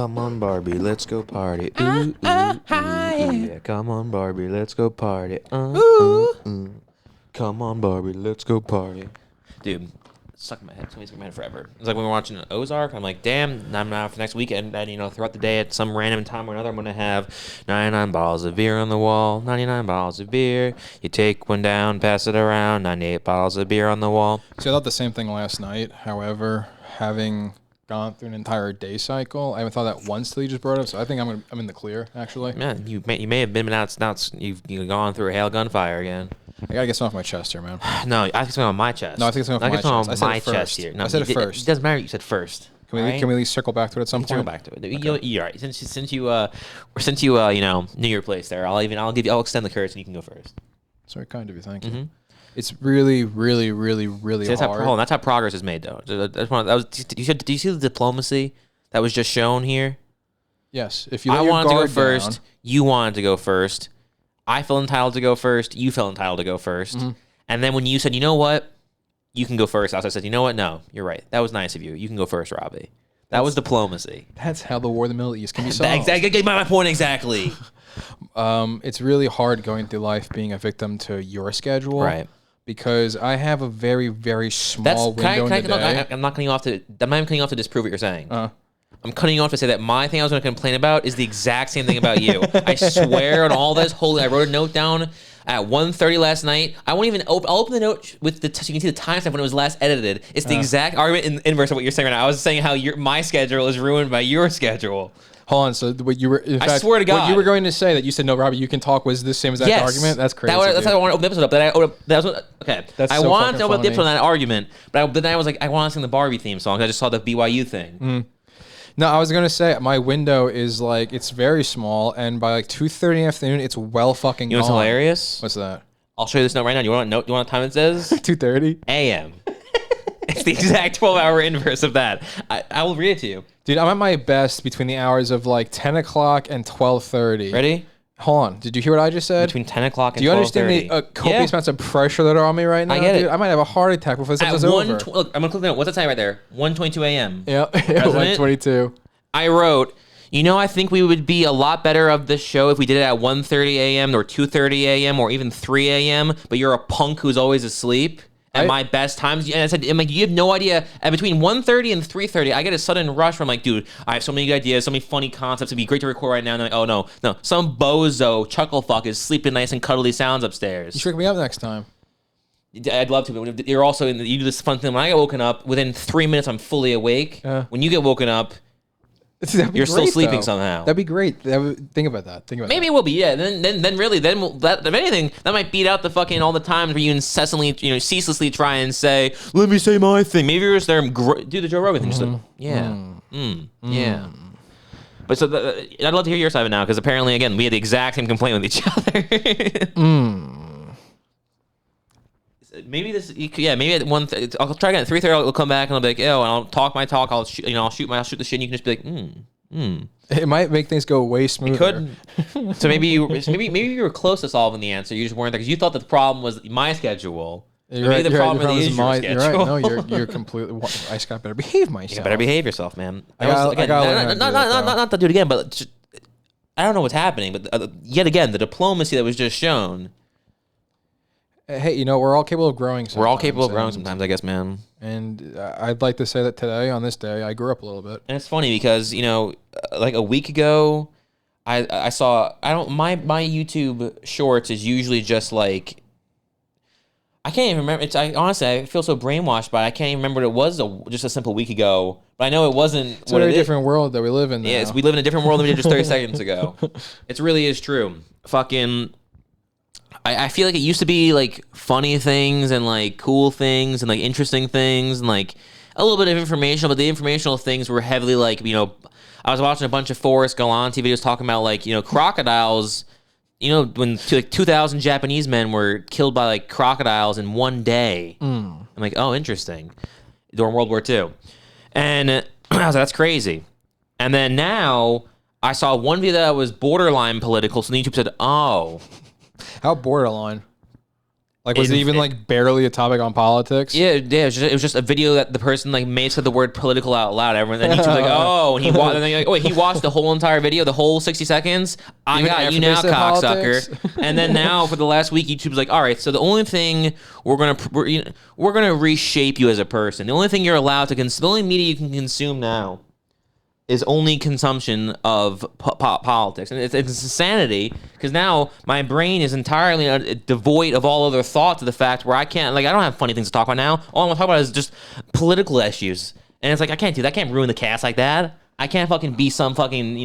come on, Barbie, let's go party. Ooh, yeah. Come on, Barbie, let's go party. Come on, Barbie, let's go party. Dude, stuck in my head. Somebody's in my head forever. It's like when we were watching Ozark. I'm like, damn, I'm out for next weekend. And, throughout the day at some random time or another, I'm going to have 99 bottles of beer on the wall. 99 bottles of beer. You take one down, pass it around. 98 bottles of beer on the wall. See, I thought the same thing last night. However, having gone through an entire day cycle, I haven't thought that once till you just brought it up. So I think I'm in the clear, actually. Man, you may have been out. You've gone through a hail gunfire again. I gotta get some off my chest here, man. No, I think it's on my chest. No, I think it's off my chest. I said it first. Here. No, I said it first. It doesn't matter. You said first. Can we at least circle back to it at some point? Circle back to it. Okay. You're right. Since you knew your place there, I'll extend the curse and you can go first. That's very kind of you. Thank you. It's really, really, really, really hard. That's how progress is made, though. Do you see the diplomacy that was just shown here? Yes. If you I wanted to go first, down, you wanted to go first. I felt entitled to go first. You felt entitled to go first. Mm-hmm. And then when you said, you know what, you can go first, I said, you know what, no, you're right. That was nice of you. You can go first, Robbie. That was diplomacy. That's how the war in the Middle East can be solved. Exactly. My point exactly. It's really hard going through life being a victim to your schedule. Right. Because I have a very, very small window in the day. I'm not cutting you off to disprove what you're saying. I'm cutting you off to say that my thing I was going to complain about is the exact same thing about you. I swear on all this. I wrote a note down at 1:30 last night. I won't even open. I'll open the note with so you can see the timestamp when it was last edited. It's the exact argument inverse of what you're saying right now. I was saying how my schedule is ruined by your schedule. Hold on. So what you were? In fact, I swear to God, what you were going to say that you said no, Robbie, you can talk was the same as that argument. That's crazy. That's how I want to open the episode up. Okay. I wanted to open the episode on that argument, but then I was like, I want to sing the Barbie theme song. I just saw the BYU thing. No, I was going to say my window is like, it's very small, and by like 2:30 in the afternoon, it's well fucking gone. You know what's hilarious? What's that? I'll show you this note right now. You want what time it says? 2:30 a.m. It's the exact 12-hour inverse of that. I will read it to you. Dude, I'm at my best between the hours of like 10 o'clock and 12:30. Ready? Hold on. Did you hear what I just said? Between 10 o'clock and 12:30. Do you understand the copious amounts of pressure that are on me right now? I get it. I might have a heart attack before this episode's over. Look, I'm going to click the note. What's that saying right there? 1:22 a.m. Yeah, 1:22. I wrote, I think we would be a lot better of this show if we did it at 1:30 a.m. or 2:30 a.m. or even 3 a.m., but you're a punk who's always asleep at my best times. And I said, you have no idea. And between 1:30 and 3:30, I get a sudden rush where I'm like, dude, I have so many ideas, so many funny concepts. It'd be great to record right now. And I'm like, oh, no. Some bozo chucklefuck is sleeping nice and cuddly sounds upstairs. You should wake me up next time. I'd love to, but you're also you do this fun thing. When I get woken up, within 3 minutes, I'm fully awake. When you get woken up, you're still sleeping somehow. That'd be great. Think about that. Maybe it will be. Yeah. Then really, if anything, that might beat out the fucking all the times where you incessantly, ceaselessly try and say, "Let me say my thing." Maybe you're just there and do the Joe Rogan thing. Just like, yeah. But so I'd love to hear your side of it now because apparently, again, we had the exact same complaint with each other. Maybe maybe at I'll try again at 3:30. I'll come back and I'll be like, and I'll talk my talk. I'll shoot the shit. And you can just be like, It might make things go way smoother. It could. So maybe you were close to solving the answer. You just weren't there because you thought that the problem was my schedule. Maybe the problem is your schedule. You're right. No, you're completely. I just got better behave myself. You better behave yourself, man. Not to do it again, but just, I don't know what's happening. But yet again, the diplomacy that was just shown. Hey, we're all capable of growing sometimes. We're all capable of growing sometimes, I guess, man. And I'd like to say that today, on this day, I grew up a little bit. And it's funny because, like a week ago, I saw, my YouTube shorts is usually just like, I can't even remember. Honestly, I feel so brainwashed by it. I can't even remember what it was just a simple week ago. But I know it wasn't. It's a very different world that we live in now. Yes, we live in a different world than we did just 30 seconds ago. It really is true. Fucking... I feel like it used to be like funny things and like cool things and like interesting things and like a little bit of informational, but the informational things were heavily like, I was watching a bunch of Forrest Galante videos talking about like, crocodiles, when like 2,000 Japanese men were killed by like crocodiles in one day. I'm like, oh, interesting. During World War II. And I was like, that's crazy. And then now I saw one video that was borderline political. So then YouTube said, oh. How borderline? Like, was it even like barely a topic on politics? Yeah, it was just a video that the person like made said the word political out loud. Everyone, then YouTube's like, oh, and then like, oh, wait, he watched the whole entire video, the whole 60 seconds. I Even got after you now, they said cocksucker. And then now for the last week, YouTube's like, all right, so the only thing we're gonna reshape you as a person. The only thing you're allowed to the only media you can consume now is only consumption of politics. And it's insanity, because now my brain is entirely devoid of all other thought to the fact where I can't, like, I don't have funny things to talk about now. All I want to talk about is just political issues. And it's like, I can't do that. I can't ruin the cast like that. I can't fucking be some fucking,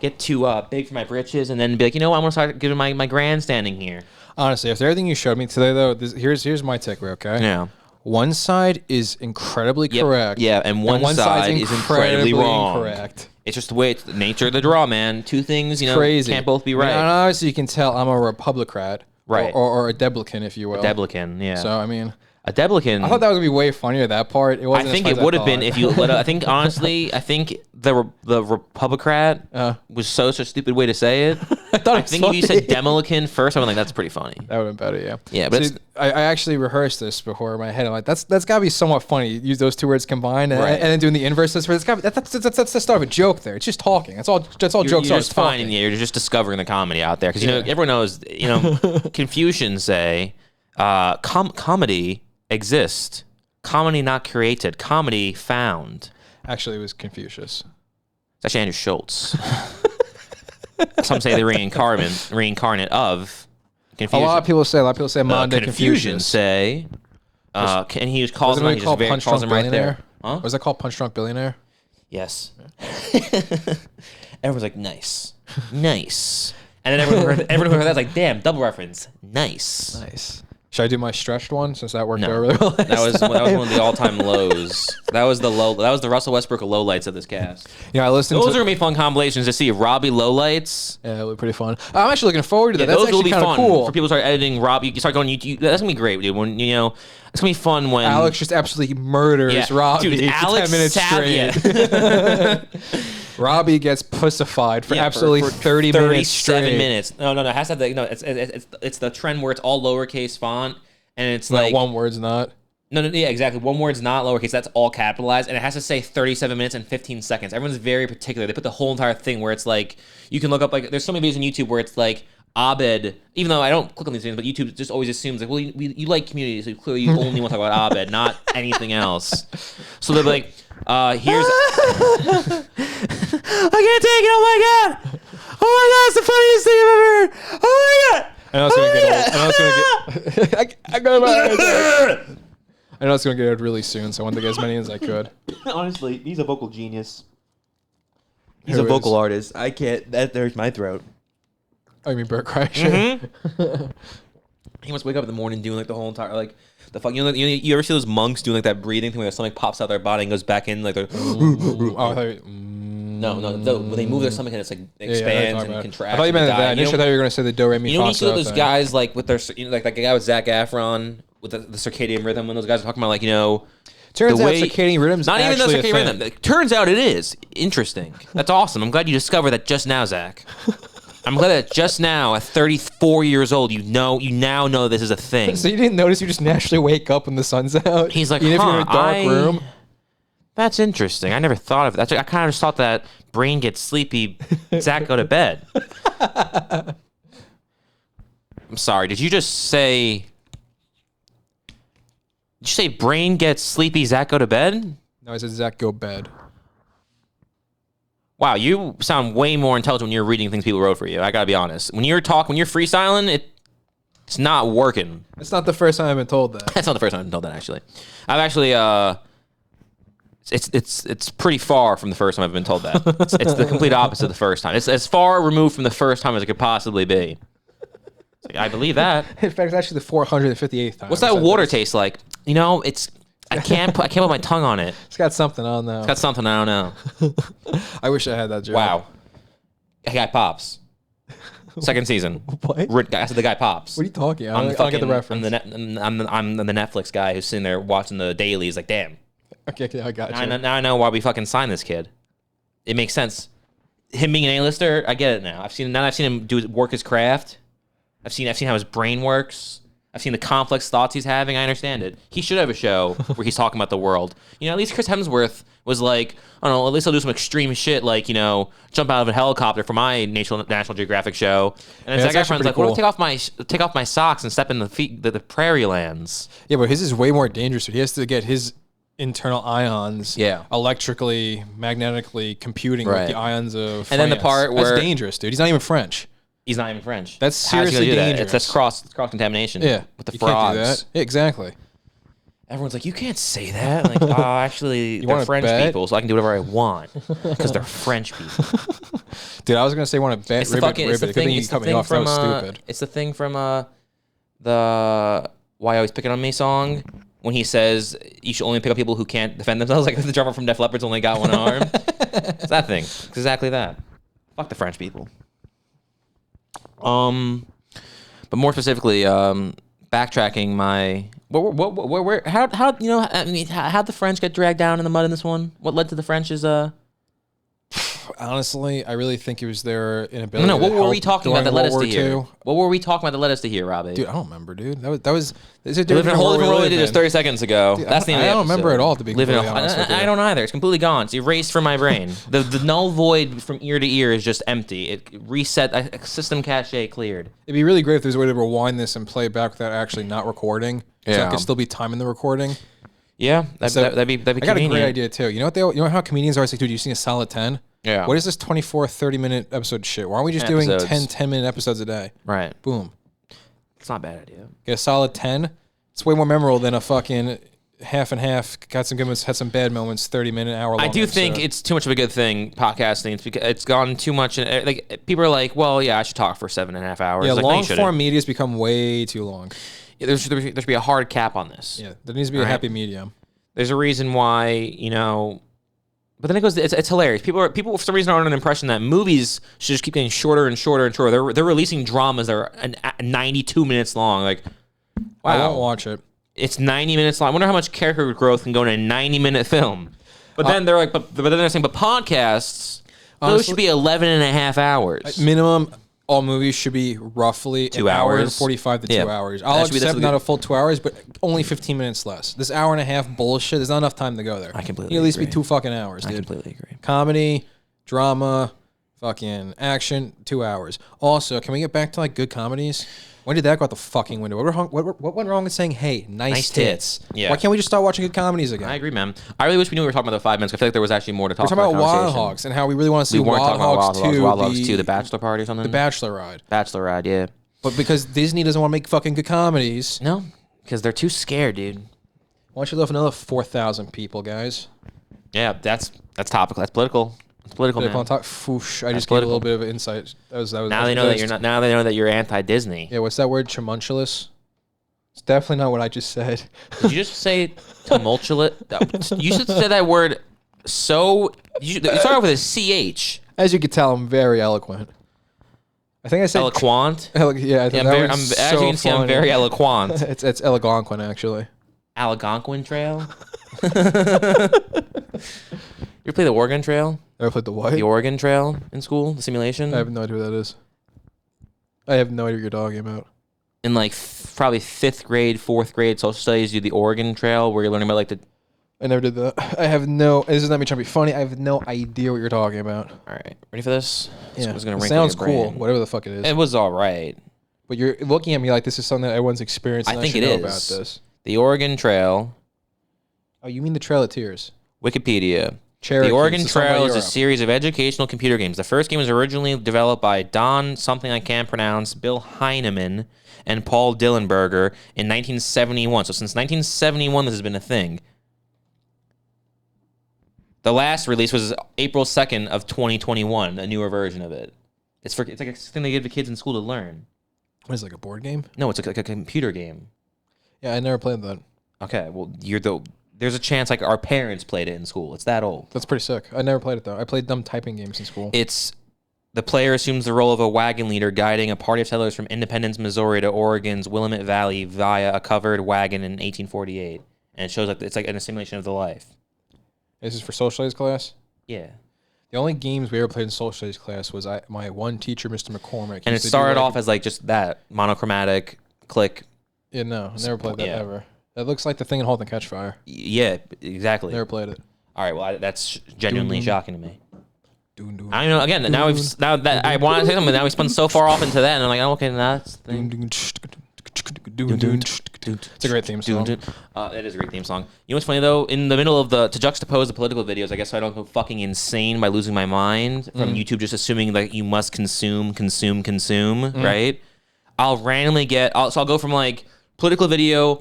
get too big for my britches and then be like, you know what, I'm going to start giving my grandstanding here. Honestly, after everything you showed me today, though, here's my takeaway, okay? Yeah. One side is incredibly correct. Yeah, and one side is incredibly wrong. Incorrect. It's just the way, it's the nature of the draw, man. Two things, crazy. Can't both be right. And obviously, you can tell I'm a Republican, right? Or a Deblican, if you will. A Deblican, yeah. So I mean, a Deblican. I thought that was gonna be way funnier. That part. It wasn't. I think it would have been if you. I think honestly, I think the Republicrat was such a stupid way to say it. I think if you said Demolican first, I'm like, that's pretty funny. That would have been better, yeah. Yeah, but see, I actually rehearsed this before in my head. I'm like, that's got to be somewhat funny. Use those two words combined, and then doing the inverse. That's the start of a joke. There, it's just talking. That's all. That's all jokes are. You're just finding. Yeah, you're just discovering the comedy out there, because everyone knows. Confucians say, comedy exists. Comedy not created. Comedy found. Actually, it was Confucius. It's actually Andrew Schultz. Some say the reincarnate of Confucius. A lot of people say Monday Confucians say, and he calls him. He just calls him right there. Huh? Was that called Punch Drunk Billionaire? Yes. Everyone's like, nice, nice, and then everyone who heard that's like, damn, double reference, nice. Should I do my stretched one since that worked out really well? That was one of the all-time lows. That was the Russell Westbrook lowlights of this cast. Yeah, I listened. Those are gonna be fun compilations to see Robbie lowlights. Yeah, it'll be pretty fun. I'm actually looking forward to that. That's those will be fun cool for people who start editing Robbie. You start going YouTube. That's gonna be great, dude. When it's gonna be fun when Alex just absolutely murders Robbie. Dude, Alex 10 minutes straight. Robbie gets pussified for absolutely 30 minutes straight. 37 minutes. No. It has to have it's the trend where it's all lowercase font, and it's like one word's not. No, yeah, exactly. One word's not lowercase. That's all capitalized, and it has to say 37 minutes and 15 seconds. Everyone's very particular. They put the whole entire thing where it's like you can look up like there's so many videos on YouTube where it's like Abed. Even though I don't click on these things, but YouTube just always assumes like, well, you like community, so clearly you only want to talk about Abed, not anything else. So they're like, here's. I can't take it! Oh my god! Oh my god! It's the funniest thing I've ever heard! Oh my god! I know it's gonna get old. I know it's gonna get. I know it's gonna get old really soon, so I want to get as many as I could. Honestly, he's a vocal genius. He's a vocal artist. I can't. There's my throat. Oh, you mean Bert Kreischer? Mm-hmm. He must wake up in the morning doing like the whole entire like the fuck. You ever see those monks doing like that breathing thing where their stomach pops out their body and goes back in like they're. No. When they move their stomach and it's like expands and contracts. I thought you meant that. Initially, I thought you were gonna say the do re mi fa. When you see those guys like with their like the guy with Zac Efron with the circadian rhythm, when those guys are talking about like turns out circadian rhythm's not even the circadian rhythm. It turns out it is interesting. That's awesome. I'm glad you discovered that just now, Zach. I'm glad that just now, at 34 years old, you now know this is a thing. So you didn't notice you just naturally wake up when the sun's out? He's like, even if you're in a dark room? That's interesting. I never thought of that. I kind of just thought that brain gets sleepy, Zach, go to bed. I'm sorry. Did you just say... Did you say brain gets sleepy, Zach, go to bed? No, I said Zach, go bed. Wow, you sound way more intelligent when you're reading things people wrote for you. I gotta be honest. When you're freestyling, it's not working. It's not the first time I've been told that. That's not the first time I've been told that, actually. I've actually, it's pretty far from the first time I've been told that. It's the complete opposite of the first time. It's as far removed from the first time as it could possibly be. I believe that. In fact, it's actually the 458th time. What's that water taste like? I can't put my tongue on it. It's got something, I don't know. It's got something, I don't know. I wish I had that joke. Wow. The guy pops. Second season. What? I said the guy pops. What are you talking about? I don't get the reference. I'm the Netflix guy who's sitting there watching the dailies like, damn. Okay, I got you. Now I know why we fucking signed this kid. It makes sense. Him being an A-lister, I get it now. I've seen him work his craft. I've seen how his brain works. I've seen the complex thoughts he's having. I understand it. He should have a show where he's talking about the world. You know, at least Chris Hemsworth was like, I don't know, at least I'll do some extreme shit, like, you know, jump out of a helicopter for my National Geographic show. And then Zac Efron's like, cool. Well, take off my socks and step in the prairie lands. Yeah, but his is way more dangerous. He has to get his internal ions electrically, magnetically computing with the ions of France. And then the part where... That's dangerous, dude. He's not even French. He's not even French. That's seriously dangerous. That's cross-contamination. Yeah. With the you frogs. Can't do that. Yeah, exactly. Everyone's like, you can't say that. Like, actually, they're French people, so I can do whatever I want because they're French people. Dude, I was gonna say want to bet. It's the thing you cut me off. That was stupid. It's the thing from the "Why You Always Picking on Me" song when he says you should only pick up people who can't defend themselves. Like the drummer from Def Leppard's only got one arm. It's that thing. It's exactly that. Fuck the French people. But more specifically, backtracking my how you know, I mean, how'd the French get dragged down in the mud in this one? What led to the French's Honestly, I really think it was their inability. No, what were we talking about that led us to here? What were we talking about that led us to here, Robbie? Dude, I don't remember, dude. That was. There's a different whole world we did just 30 seconds ago. Dude, that's the end I of the don't remember at all. To be completely honest with you. I don't either. It's completely gone. It's erased from my brain. The null void from ear to ear is just empty. It reset. System cache cleared. It'd be really great if there's a way to rewind this and play it back without actually not recording. So I could still be timing the recording. Yeah, that'd be I got convenient. a great idea too. You know what how comedians are always like, dude, you seen a solid 10? Yeah. What is this 24, 30-minute episode shit? Why aren't we just doing 10-minute episodes a day? Right. Boom. It's not a bad idea. Get a solid 10. It's way more memorable than a fucking half and half. Got some good moments, had some bad moments, 30-minute, hour long. I do think it's too much of a good thing, podcasting. It's because it's gone too much. Like people are like, well, yeah, I should talk for 7.5 hours. Yeah, like, long-form media has become way too long. Yeah, there should be a hard cap on this. Yeah, there needs to be a happy medium. There's a reason why, you know... But then it goes. It's hilarious. People for some reason are under an impression that movies should just keep getting shorter and shorter and shorter. They're releasing dramas that are 92 minutes long. Like, wow, I won't watch it. It's 90 minutes long. I wonder how much character growth can go in a 90-minute film. But then they're like, but then they're saying, but podcasts, those should be 11 and a half hours minimum. All movies should be roughly 2 hours, 45 to 2 hours. I'll accept not a full 2 hours, but only 15 minutes less. This hour and a half bullshit. There's not enough time to go there. I completely agree. At least agree. Be 2 fucking hours, dude. I completely agree. Comedy, drama, fucking action, 2 hours. Also, can we get back to like good comedies? When did that go out the fucking window? What went wrong with saying, hey, nice tits? Yeah. Why can't we just start watching good comedies again? I agree, man. I really wish we knew we were talking about the 5 minutes. I feel like there was actually more to talk about. We're talking about Wild Hogs and how we really want to see Wild Hogs 2. Wild Hogs 2, the Bachelor Party or something? The Bachelor Ride. Bachelor Ride, yeah. But because Disney doesn't want to make fucking good comedies. No, because they're too scared, dude. Why don't you love another 4,000 people, guys? Yeah, that's topical. That's political. It's political, man. Foosh. I just gave a little bit of insight. Now they know that you're not. Now they know that you're anti-Disney. Yeah, what's that word? Tumultuous. It's definitely not what I just said. Did you just say tumultuous? You should say that word. So you start off with a CH. As you can tell, I'm very eloquent. I think I said eloquent. Yeah, as you can see, I'm very eloquent. it's Algonquin, actually. Algonquin Trail. You ever play the Oregon Trail? Ever played the what? The Oregon Trail in school, the simulation. I have no idea what that is. I have no idea what you're talking about. In like probably 5th grade, 4th grade social studies, you do the Oregon Trail where you're learning about like the... I never did that. I have no... This is not me trying to be funny. I have no idea what you're talking about. All right. Ready for this? Yeah. It sounds cool, whatever the fuck it is. It was all right. But you're looking at me like this is something that everyone's experienced. I think it is. About this. The Oregon Trail. Oh, you mean the Trail of Tears? Wikipedia. Cherokee, the Oregon Trail is a series of educational computer games. The first game was originally developed by Don something I can't pronounce, Bill Heineman, and Paul Dillenberger in 1971. So since 1971, this has been a thing. The last release was April 2nd of 2021, a newer version of it. It's like a thing they give the kids in school to learn. What is it, like a board game? No, it's like a computer game. Yeah, I never played that. Okay, well, there's a chance like our parents played it in school. It's that old. That's pretty sick. I never played it though. I played dumb typing games in school. It's the player assumes the role of a wagon leader guiding a party of settlers from Independence, Missouri to Oregon's Willamette Valley via a covered wagon in 1848. And it shows like it's like a simulation of the life. This is for social studies class? Yeah. The only games we ever played in social studies class was my one teacher, Mr. McCormick. And it started off as like just that monochromatic click. Yeah, no, I never played that Yeah. ever. That looks like the thing in *Halt and Catch Fire*. Yeah, exactly. Never played it. All right, well, that's genuinely shocking to me. Doon, doon. I don't know. Again, now that I want to say something, now we spun so far off into that, and I'm like, oh, okay, that's the thing. It's a great theme song. It is a great theme song. You know what's funny though? In the middle of to juxtapose the political videos, I guess so I don't go fucking insane by losing my mind from YouTube just assuming that you must consume, right? I'll randomly I'll go from like political video,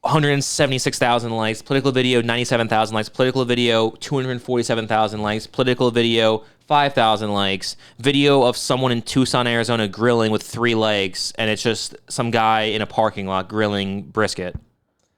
176,000 likes, political video, 97,000 likes, political video, 247,000 likes, political video, 5,000 likes, video of someone in Tucson, Arizona grilling with 3 legs, and it's just some guy in a parking lot grilling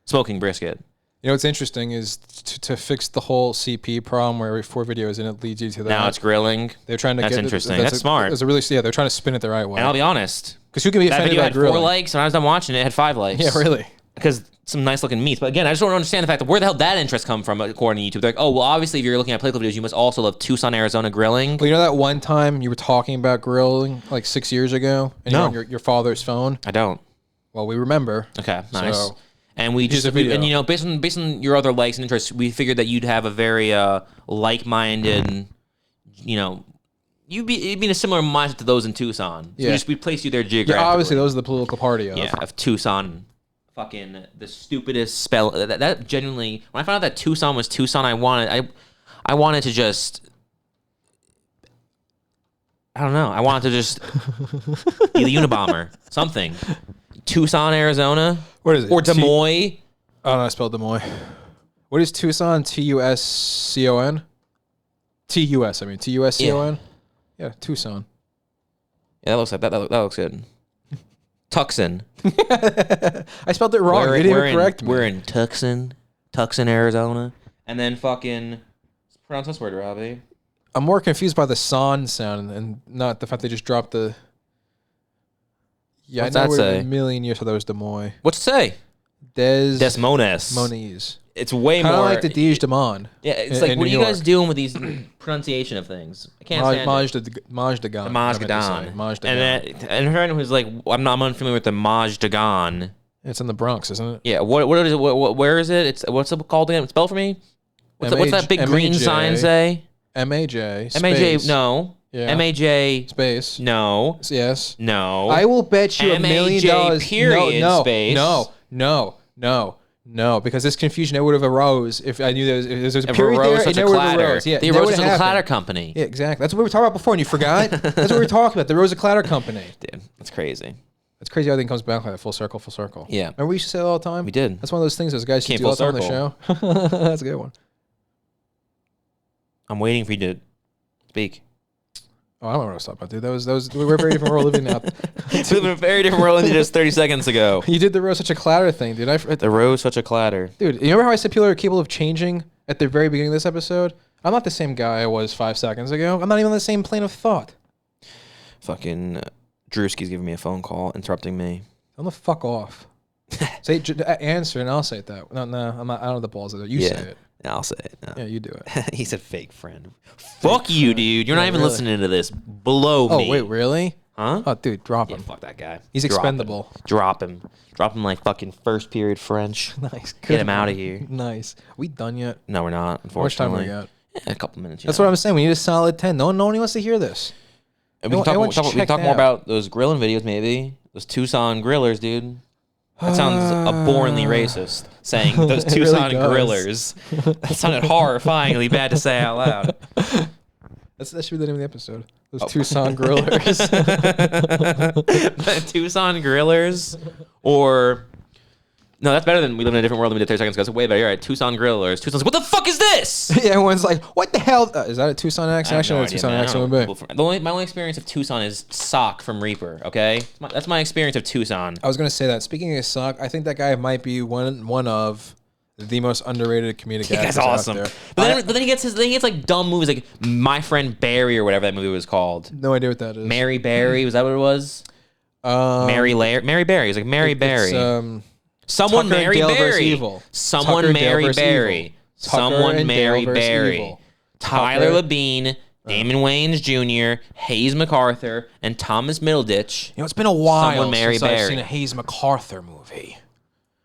smoking brisket. You know what's interesting is to fix the whole CP problem where every 4 videos and it leads you to that. Now it's grilling. They're trying to That's get interesting. That's smart. They're trying to spin it the right way. And I'll be honest. Because who can be That offended video by had grilling? 4 likes, and when I was done watching it, it had 5 likes. Yeah, really. Because some nice looking meats. But again, I just don't understand the fact that where the hell that interest come from according to YouTube. They're like, oh, well, obviously if you're looking at political videos, you must also love Tucson, Arizona grilling. Well, you know that one time you were talking about grilling like 6 years ago? And No. you're on your father's phone? I don't. Well, we remember. Okay, nice. So, and we just, a video. and you know, based on your other likes and interests, we figured that you'd have a very like-minded, you know, you'd be in a similar mindset to those in Tucson. So Yeah. we placed you there yeah, geographically. obviously those are the political party of. Yeah, of Tucson. Fucking the stupidest spell. That genuinely, when I found out that Tucson was Tucson, I wanted to just, I don't know. I wanted to just be the Unabomber. Something. Tucson, Arizona. What is it? Or Des Moines. Oh, no, I spelled Des Moines. What is Tucson? Tucon? TUS, I mean. TUSCON? Yeah, Tucson. Yeah, that looks like that looks good. Tucson. I spelled it wrong. You didn't even correct me. We're in Tucson, Arizona. And then fucking, pronounce this word, Robbie. I'm more confused by the son sound and not the fact they just dropped the... Yeah, What's I know that we're say? a million years, so that was Des Moines. What's it say? Des Moines. Moniz. It's way Kind more... of like the Diege de Monde. Yeah, it's in like, what are New you guys York. doing with these pronunciation of things? I can't stand it. Maj de Gon. Maj Dagan. And her who's like, I'm unfamiliar with the Maj Dagan. It's in the Bronx, isn't it? Yeah, what is it? Where is it? What's it called again? Spell for me. What's that big green sign say? MAJ. MAJ, no. Yeah. MAJ, Space. no. Yes. No. I will bet you $1 million. MAJ period no, space. No, because this confusion never would have arose if I knew there was a If period arose there. such It a never would have clatter. arose. Yeah, The it never Rose would such have a clatter happened. company. Yeah, exactly. That's what we were talking about before, and you forgot. That's what we were talking about. The Rosa Clatter Company. Dude, that's crazy. It's crazy how everything comes back like that, full circle, full circle. Yeah. Remember we used to say that all the time? We did. That's one of those things those guys Came used to do all the time on full the show. That's a good one. I'm waiting for you to speak. Oh, I don't know what I was talking about, dude. We're a very different world living now. We live in a very different world than just 30 seconds ago. You did the Rose Such a Clatter thing, dude. The Rose such a clatter. Dude, you remember how I said people are capable of changing at the very beginning of this episode? I'm not the same guy I was 5 seconds ago. I'm not even on the same plane of thought. Fucking Drewski's giving me a phone call, interrupting me. I'm the fuck off. Answer and I'll say it that. No, I'm not. I don't have the balls to do it. You say it. I'll say it. No. Yeah, you do it. He's a fake friend. Fuck you, dude. You're not even really. listening to this. Below me. Oh, wait, really? Huh? Oh, dude, drop Yeah, him. fuck that guy. He's Drop expendable. him. Drop him. Drop him like fucking first period French. Nice. Get him out of here. Nice. We done yet? No, we're not, How much time unfortunately. we got? Yeah, a couple minutes. That's what I'm saying. We need a solid 10. No one wants to hear this. And we can Everyone's talk checked more out. about those grilling videos, maybe. Those Tucson grillers, dude. That sounds abhorrently racist, saying those It really Tucson does. grillers. That sounded horrifyingly bad to say out loud. That should be the name of the episode. Those Tucson grillers. The Tucson grillers? Or... No, that's better than we live in a different world than we did 30 seconds ago. That's way better. You're right. Tucson grillers. Tucson's... What the fuck is this? Yeah, everyone's like, what the hell? Is that a Tucson I accent? have Actually, no a idea, Tucson man. I accent don't would know be. people from- My only experience of Tucson is Sock from Reaper, okay? That's my experience of Tucson. I was going to say that. Speaking of Sock, I think that guy might be one of the most underrated comedic That actors guy's awesome. out there. But then he gets like dumb movies like My Friend Barry or whatever that movie was called. No idea what that is. Mary Barry, was that what it was? Mary Barry. It's like Mary Barry. Someone Tucker and Mary Dale versus Barry. Evil. Someone Tucker and Dale Mary versus Barry. Evil. Tucker Someone and Dale Mary versus Barry. Evil. Tyler Tucker- Labine, Damon Wayans Jr., Hayes MacArthur, and Thomas Middleditch. You know, it's been a while Someone Mary since I've Berry. seen a Hayes MacArthur movie.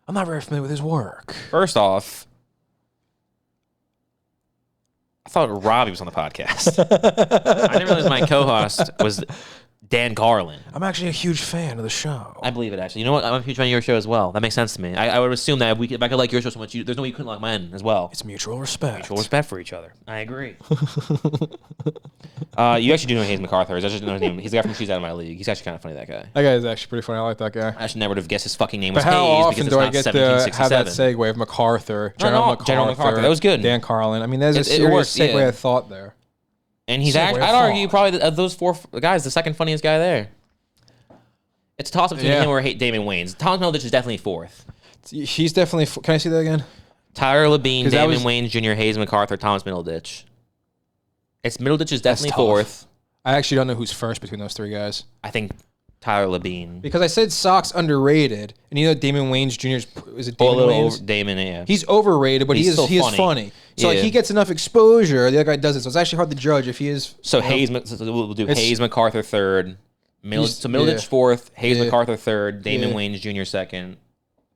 I'm not very familiar with his work. First off, I thought Robbie was on the podcast. I didn't realize my co-host was Dan Garland. I'm actually a huge fan of the show. I believe it, actually. You know what? I'm a huge fan of your show as well. That makes sense to me. I would assume that if I could like your show so much, there's no way you couldn't like mine as well. It's mutual respect. Mutual respect for each other. I agree. You actually do know Hayes MacArthur. I just know his name. He's the guy from She's Out of My League. He's actually kind of funny, that guy. That guy is actually pretty funny. I like that guy. I actually never would have guessed his fucking name was But how Hayes often because do I it's get not to 1767. have that segue of MacArthur, General MacArthur, That was good. Dan Carlin? I mean, there's a It serious worked, segue yeah. of thought there. And he's Segue actually, of I'd argue, thought. probably of those four guys, the second funniest guy there. It's a toss-up between Yeah. him or Damon Wayans. Thomas Middleditch is definitely fourth. He's definitely. Can I see that again? Tyler Labine, 'Cause that Damon was- Wayans Jr., Hayes MacArthur, Thomas Middleditch. Middleditch is That's definitely tough. fourth. I actually don't know who's first between those three guys. I think Tyler Labine. Because I said Sock's underrated, and you know Damon Wayans Jr. is it Oh, a Damon little Wayans? over Damon, yeah. He's overrated, but He's he is still funny. funny. So like Yeah. he gets enough exposure, the other guy doesn't. So it's actually hard to judge if he is. So you know, Hayes, so we'll do It's- Hayes MacArthur third. So Middleditch yeah. fourth, Hayes Yeah. MacArthur third, Damon Yeah. Wayans Jr. second,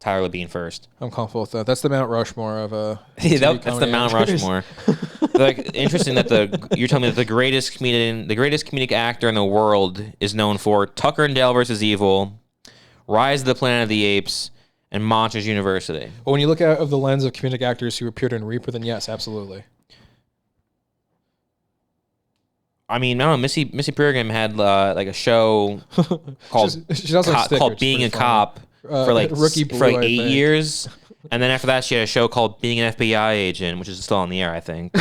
Tyler Labine first. I'm comfortable with that. That's the Mount Rushmore of Yeah, TV that's the comedy Mount actors. Rushmore. Like interesting that you're telling me that the greatest comedic actor in the world is known for Tucker and Dale versus Evil, Rise of the Planet of the Apes, and Monsters University. But when you look out of the lens of comedic actors who appeared in Reaper, then yes, absolutely. I mean, I don't know. Missy Peregrine had like a show called she's also a sticker, called it's Being pretty a funny. Cop for like Rookie for Blue, like I 8 think. years, and then after that she had a show called Being an FBI Agent, which is still on the air, I think.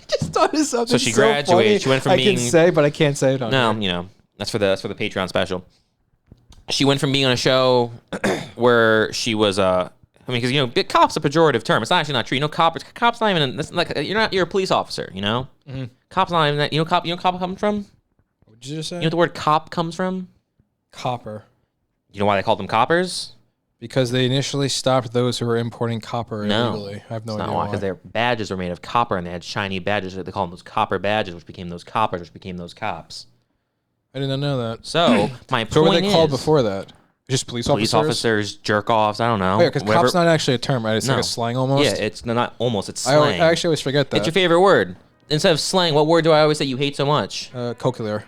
Just thought of something she graduated. funny She went from I being- can say, but I can't say it on No, here. you know that's for the Patreon special. She went from being on a show where she was I mean, because you know, cop's a pejorative term. It's actually not true. You know, cop's not even. That's like you're a police officer. You know, cop's not even that. You know, cop comes from. What did you just say? You know what the word cop comes from? Copper. You know why they called them coppers? Because they initially stopped those who were importing copper No, illegally. I have no it's idea not why. why. Because their badges were made of copper and they had shiny badges. They call them those copper badges, which became those coppers, which became those cops. I did not know that. So my So what were point they called is, before that? Just police police officers? officers, jerk offs. I don't know. Oh, yeah, because Whatever- cop's not actually a term, right? It's like No. a slang almost. Yeah, it's not almost. It's I slang. actually always forget that. It's your favorite word. Instead of slang, what word do I always say you hate so much? Cochlear.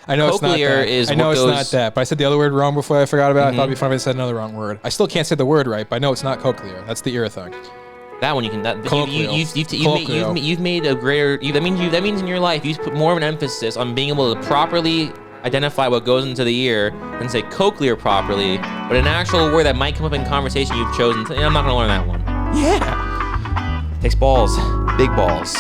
I know it's not Cochlear that. is I know what it's goes- not that, but I said the other word wrong before I forgot about it. I thought it'd be funny if I said another wrong word. I still can't say the word right, but I know it's not cochlear. That's the ear thing. That one you can. Colloquial. You've made a greater. That means in your life you've put more of an emphasis on being able to properly identify what goes into the ear and say cochlear properly, but an actual word that might come up in conversation you've chosen. I'm not gonna learn that one. Yeah. Takes balls, big balls.